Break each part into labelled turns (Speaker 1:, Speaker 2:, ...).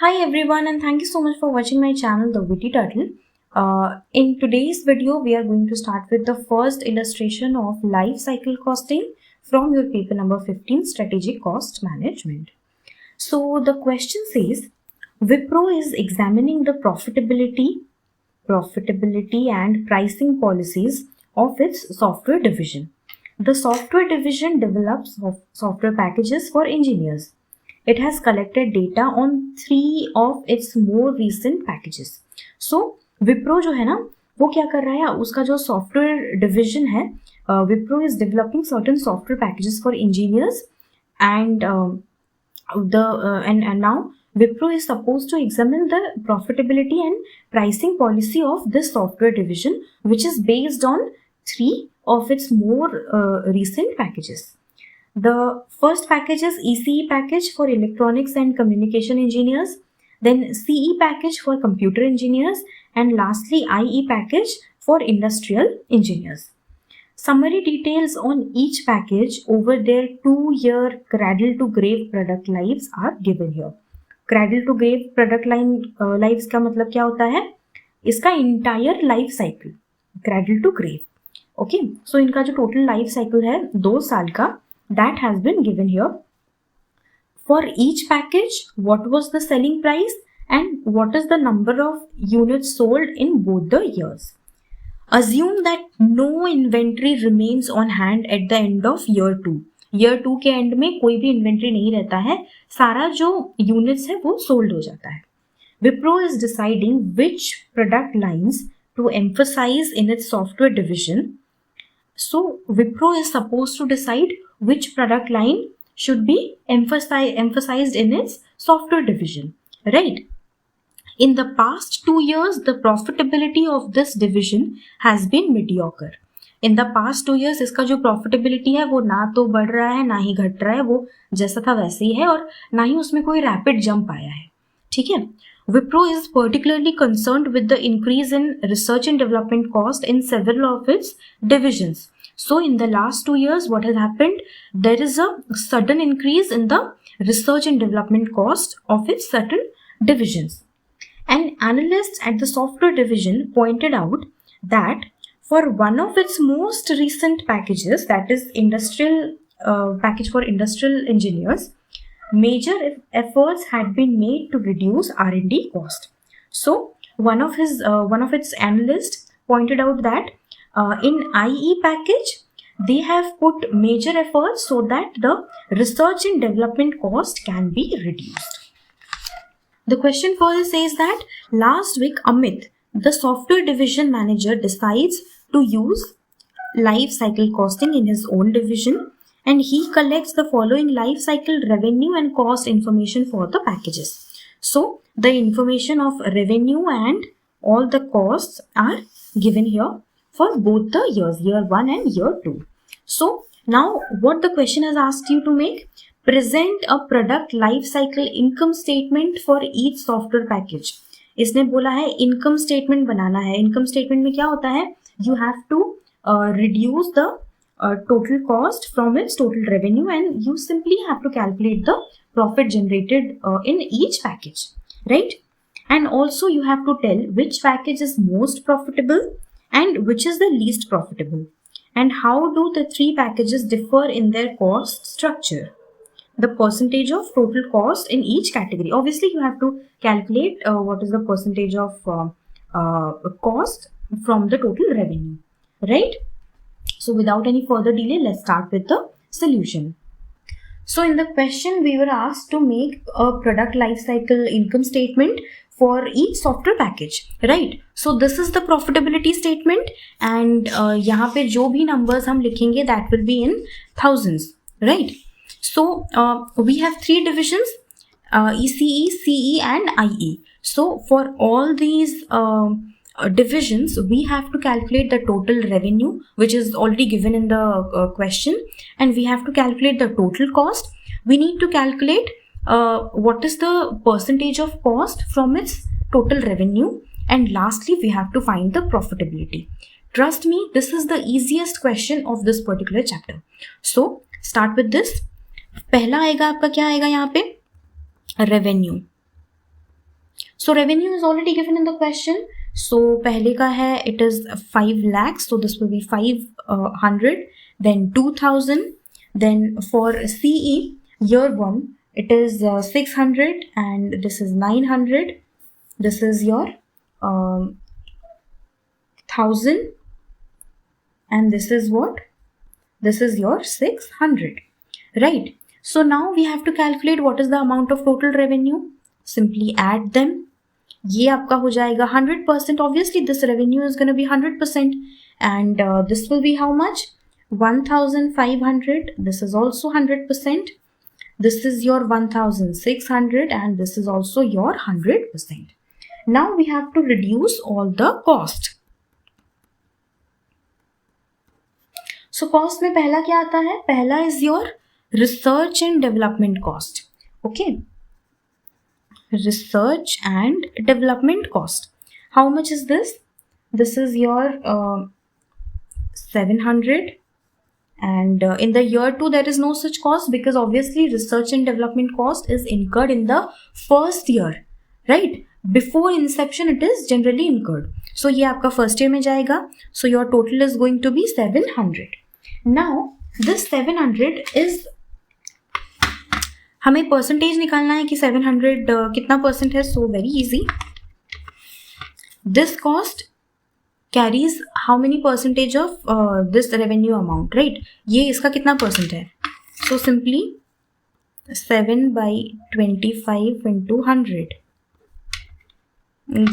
Speaker 1: Hi everyone, and thank you so much for watching my channel The Witty Turtle. In today's video we are going to start with the first illustration of life cycle costing from your paper number 15, Strategic Cost Management. So the question says, Wipro is examining the profitability and pricing policies of its software division. The software division develops software packages for engineers. It has collected data on 3 of its more recent packages. So Wipro जो है ना वो क्या कर रहा है, उसका जो सॉफ्टवेयर डिविजन है, Wipro is developing certain software packages for engineers and now Wipro is supposed to examine the profitability and pricing policy of this software division, which is based on 3 of its more recent packages. The first package is ECE package for electronics and communication engineers, then CE package for computer engineers, and lastly IE package for industrial engineers. Summary details on each package over their 2-year cradle to grave product lives are given here. Cradle to grave product lives का मतलब क्या होता है? इसका entire life cycle, cradle to grave. Okay, so इनका जो total life cycle है 2 साल का, that has been given here. For each package, what was the selling price and what is the number of units sold in both the years. Assume that no inventory remains on hand at the end of year 2. Year 2 के end में कोई भी inventory नहीं रहता है, सारा जो units है वो sold हो जाता है. Wipro is deciding which product lines to emphasize in its software division. So Wipro is supposed to decide which product line should be emphasized in its software division, right? In the past 2 years, the profitability of this division has been mediocre. In the past 2 years, इसका जो profitability है वो ना तो बढ़ रहा है ना ही घट रहा है, वो जैसा था वैसे ही है और ना ही उसमें कोई rapid jump आया है. ठीक है? Wipro is particularly concerned with the increase in research and development cost in several of its divisions. So in the last 2 years, what has happened? There is a sudden increase in the research and development cost of its certain divisions. And analysts at the software division pointed out that for one of its most recent packages, that is industrial package for industrial engineers, major efforts had been made to reduce R&D cost. So one of its analysts pointed out that in IE package, they have put major efforts so that the research and development cost can be reduced. The question further says that last week Amit, the software division manager, decides to use life cycle costing in his own division and he collects the following life cycle revenue and cost information for the packages. So the information of revenue and all the costs are given here for both the years, year 1 and year 2. So now what the question has asked you to make? Present a product life cycle income statement for each software package. इसने बोला है income statement बनाना है. Income statement में क्या होता है? You have to reduce the total cost from its total revenue and you simply have to calculate the profit generated in each package, right? And also you have to tell which package is most profitable and which is the least profitable, and how do the 3 packages differ in their cost structure, the percentage of total cost in each category. Obviously you have to calculate what is the percentage of cost from the total revenue, right? So without any further delay, let's start with the solution. So in the question we were asked to make a product life cycle income statement for each software package, right? So this is the profitability statement and यहाँ पे जो भी numbers हम लिखेंगे that will be in thousands, right? So we have 3 divisions, ECE, CE and IE. So for all these divisions, we have to calculate the total revenue, which is already given in the question, and we have to calculate the total cost. We need to calculate what is the percentage of cost from its total revenue, and lastly we have to find the profitability. Trust me, this is the easiest question of this particular chapter. So start with this. पहला आएगा आपका क्या आएगा यहाँ पे? Revenue. So revenue is already given in the question. So पहले का है it is 5 lakhs, so this will be 500, then 2000. Then for CE year 1 it is 600 and this is 900. This is your 1000 and this is what? This is your 600, right? So now we have to calculate what is the amount of total revenue. Simply add them. ये आपका हो जाएगा 100%. Obviously this revenue is going to be 100% and this will be how much? 1500. This is also 100%. This is your 1600 and this is also your 100%. Now we have to reduce all the cost. So cost में पहला क्या आता है? पहला is your research and development cost. Okay. Research and development cost. How much is this? This is your 700 and in the year 2 there is no such cost because obviously research and development cost is incurred in the first year, right? Before inception it is generally incurred. So ये आपका first year में जाएगा. So your total is going to be 700. Now this 700 is, हमें percentage निकालना है कि 700 कितना percent है. So very easy. This cost carries how many percentage of this revenue amount, right? ये इसका कितना परसेंट है? सो सिंपली 7/25 into 100,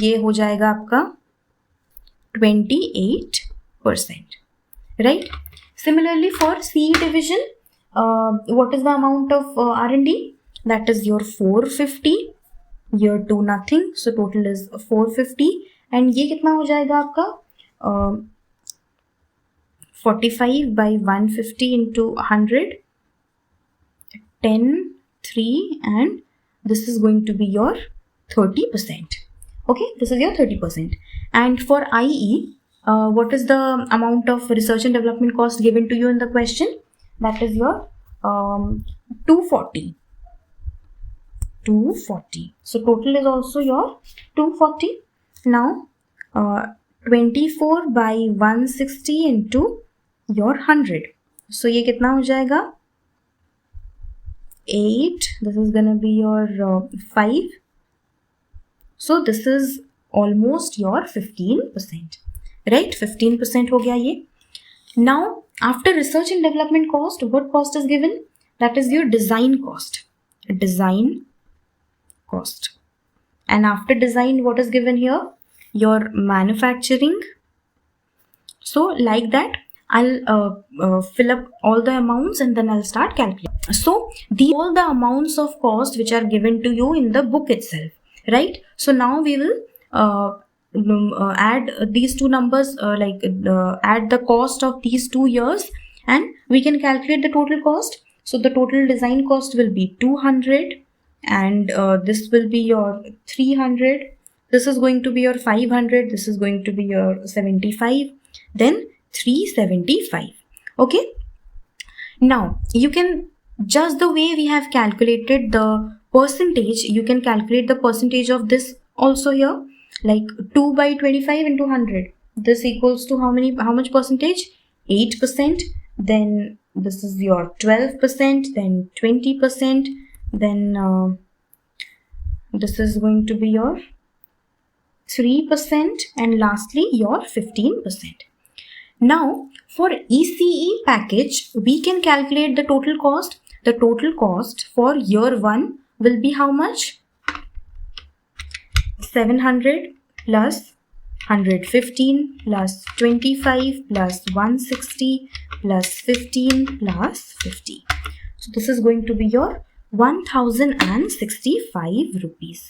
Speaker 1: ये हो जाएगा आपका 28%, right? Similarly for C division, what is the amount of R&D? That is your 450. Year 2 nothing, so total is 450 and ये कितना हो जाएगा आपका 45/150 into 100, 10, 3 and this is going to be your 30%. Okay, this is your 30%. And for IE, what is the amount of research and development cost given to you in the question? That is your 240. So total is also your 240. Now 24/160 into your 100. So ये कितना हो जाएगा? 8. This is gonna be your 5. So this is almost your 15%, right? 15% हो गया ये. Now after research and development cost, what cost is given? That is your design cost. Design cost. And after design, what is given here? Your manufacturing. So like that, I'll fill up all the amounts and then I'll start calculating. So all the amounts of cost which are given to you in the book itself, right? So now we will add these two numbers, add the cost of these 2 years and we can calculate the total cost. So the total design cost will be 200 and this will be your 300. This is going to be your 500. This is going to be your 75. Then 375. Okay. Now you can, just the way we have calculated the percentage, you can calculate the percentage of this also here. Like 2/25 into 100. This equals to how much percentage? 8%. Then this is your 12%. Then 20%. Then this is going to be your 3%. And lastly your 15%. Now for ECE package, we can calculate the total cost. The total cost for year 1 will be how much? 700 plus 115 plus 25 plus 160 plus 15 plus 50. So this is going to be your 1065 rupees.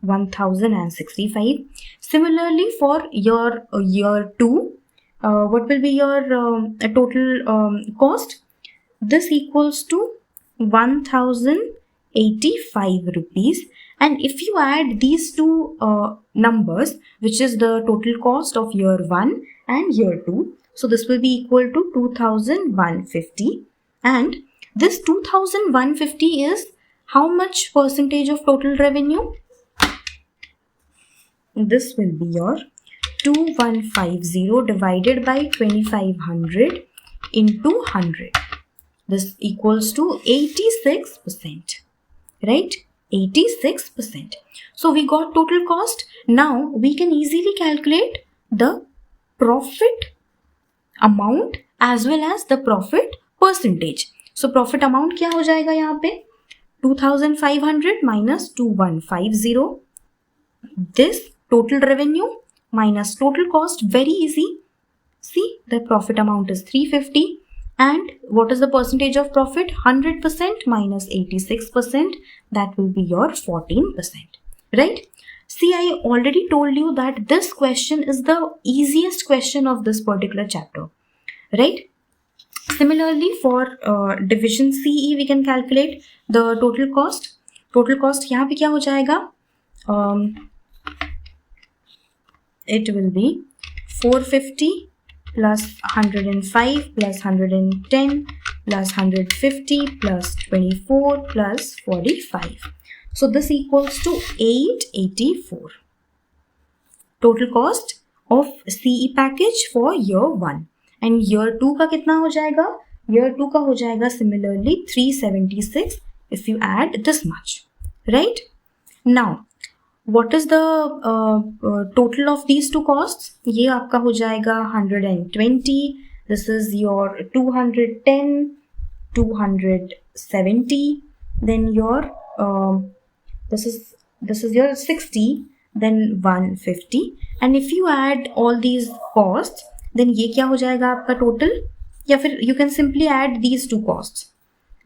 Speaker 1: 1065. Similarly for your year 2, what will be your total cost? This equals to 1085 rupees. And if you add these two numbers, which is the total cost of year 1 and year 2, so this will be equal to 2150. And this 2150 is how much percentage of total revenue? this will be your 2150 divided by 2500 into 100. This equals to 86%, right? 86%. So we got total cost. Now we can easily calculate the profit amount as well as the profit percentage. So profit amount क्या हो जाएगा यहाँ पे? 2500 minus 2150. This total revenue minus total cost, very easy. See, the profit amount is 350. And what is the percentage of profit? 100% minus 86%. That will be your 14%. Right? See, I already told you that this question is the easiest question of this particular chapter. Right? Similarly, for division CE, we can calculate the total cost. Total cost यहाँ पे क्या हो जाएगा? It will be 450 plus 105 plus 110 plus 150 plus 24 plus 45. So this equals to 884. Total cost of CE package for year 1. And year 2 का कितना हो जाएगा? Year 2 का हो जाएगा similarly 376 if you add this much. Right? Now, what is the total of these two costs? ये आपका हो जाएगा 120. This is your 210, 270. Then your this is your 60. Then 150. And if you add all these costs, then ये क्या हो जाएगा आपका total? या फिर you can simply add these two costs.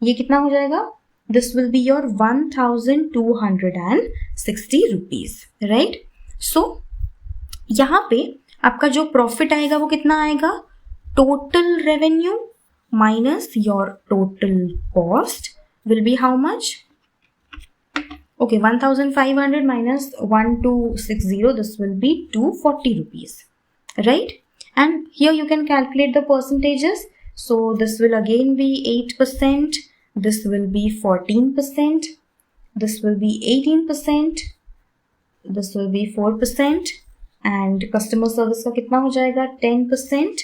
Speaker 1: ये कितना हो जाएगा? This will be your 1260 rupees, right? So, यहाँ पे आपका जो profit आएगा वो कितना आएगा? Total revenue minus your total cost will be how much? Okay, 1500 minus 1260, this will be 240 rupees, right? And here you can calculate the percentages. So this will again be 8%, this will be 14%, this will be 18%, this will be 4%, and customer service का कितना हो जाएगा? 10%.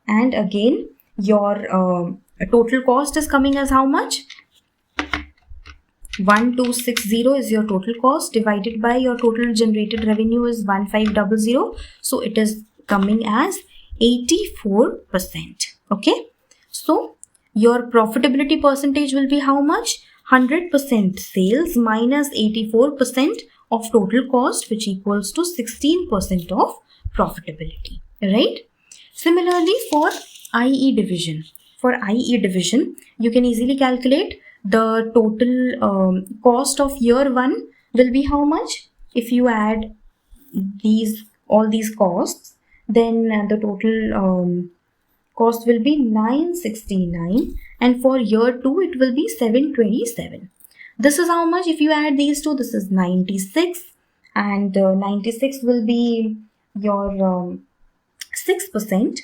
Speaker 1: And again your total cost is coming as how much? 1260 is your total cost divided by your total generated revenue is 1500. So it is coming as 84%. Okay. So your profitability percentage will be how much? 100% sales minus 84% of total cost, which equals to 16% of profitability. Right. Similarly, for IE division, you can easily calculate the total cost of year 1 will be how much? If you add all these costs, then the total cost will be 969, and for year 2 it will be 727. This is how much? If you add these two, this is 96, and 96 will be your 6%.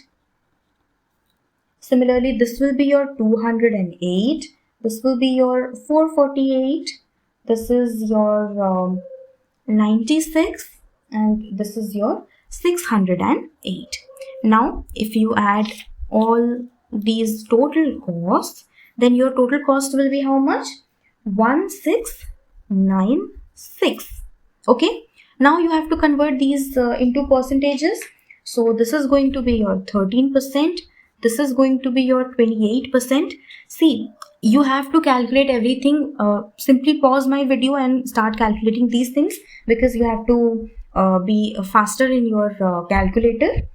Speaker 1: Similarly, this will be your 208. This will be your 448. This is your 96, and this is your 608. Now, if you add all these total costs, then your total cost will be how much? 1696. Okay. Now you have to convert these into percentages. So this is going to be your 13%. This is going to be your 28%. See, you have to calculate everything. Simply pause my video and start calculating these things, because you have to be faster in your calculator.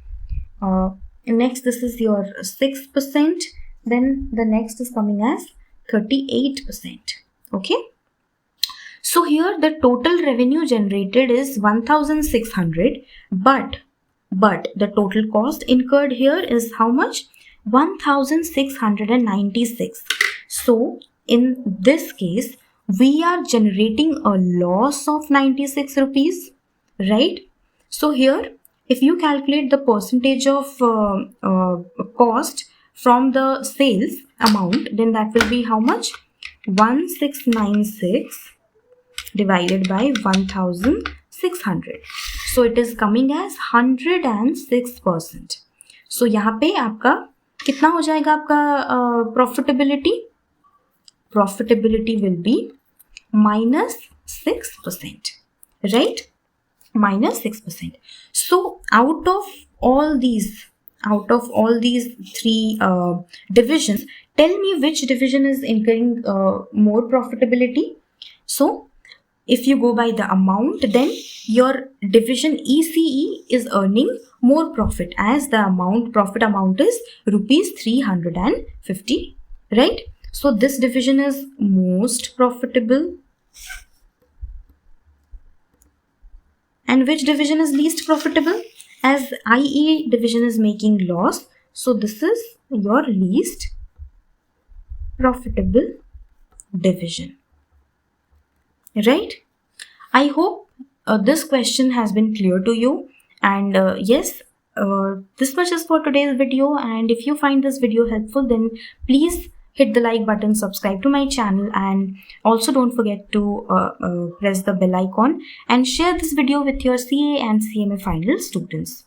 Speaker 1: Next, this is your 6%. Then the next is coming as 38%. Okay. So here the total revenue generated is 1600, but the total cost incurred here is how much? 1696. So in this case, we are generating a loss of 96 rupees, right? So here, if you calculate the percentage of cost from the sales amount, then that will be how much? 1696 divided by 1600. So it is coming as 106%. So यहाँ पे आपका कितना हो जाएगा आपका profitability? Profitability will be -6%, right? -6%. So out of all these three divisions, tell me which division is incurring more profitability. So if you go by the amount, then your division ECE is earning more profit, as the profit amount is rupees 350, right? So this division is most profitable. And which division is least profitable? As IE division is making loss, so this is your least profitable division, right? I hope this question has been clear to you. And yes, this much is for today's video. And if you find this video helpful, then please hit the like button, subscribe to my channel, and also don't forget to press the bell icon and share this video with your CA and CMA final students.